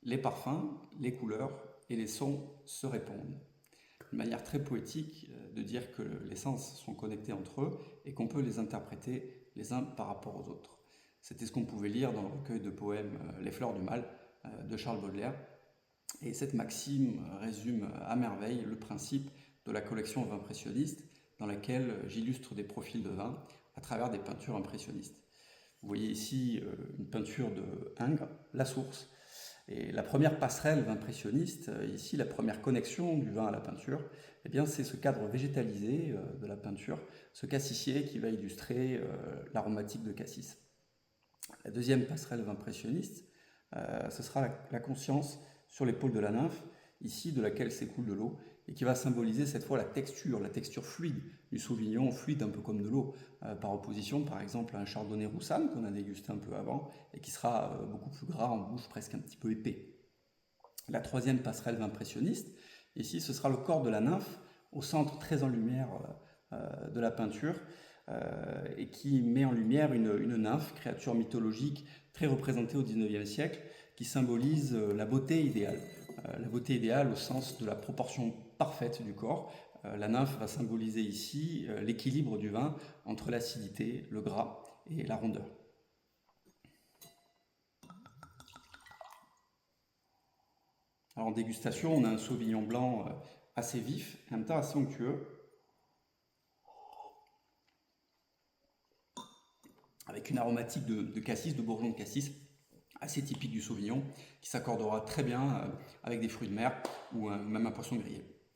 les parfums, les couleurs et les sons se répondent. Une manière très poétique de dire que les sens sont connectés entre eux et qu'on peut les interpréter les uns par rapport aux autres. C'était ce qu'on pouvait lire dans le recueil de poèmes Les Fleurs du Mal de Charles Baudelaire. Et cette maxime résume à merveille le principe de la collection impressionniste dans laquelle j'illustre des profils de vin à travers des peintures impressionnistes. Vous voyez ici une peinture de Ingres, La Source. Et la première passerelle impressionniste, ici la première connexion du vin à la peinture, eh bien c'est ce cadre végétalisé de la peinture, ce cassissier qui va illustrer l'aromatique de cassis. La deuxième passerelle impressionniste, ce sera la conscience sur l'épaule de la nymphe, ici de laquelle s'écoule de l'eau, et qui va symboliser cette fois la texture fluide du Sauvignon, fluide un peu comme de l'eau, par opposition par exemple à un Chardonnay Roussanne qu'on a dégusté un peu avant, et qui sera beaucoup plus gras en bouche, presque un petit peu épais. La troisième passerelle impressionniste, ici ce sera le corps de la nymphe, au centre très en lumière de la peinture, et qui met en lumière une nymphe, créature mythologique très représentée au XIXe siècle, qui symbolise la beauté idéale. La beauté idéale au sens de la proportion parfaite du corps. La nymphe va symboliser ici l'équilibre du vin entre l'acidité, le gras et la rondeur. Alors en dégustation, on a un Sauvignon blanc assez vif et en même temps assez onctueux, avec une aromatique de cassis, de bourgeon de cassis, assez typique du Sauvignon, qui s'accordera très bien avec des fruits de mer ou même un poisson grillé.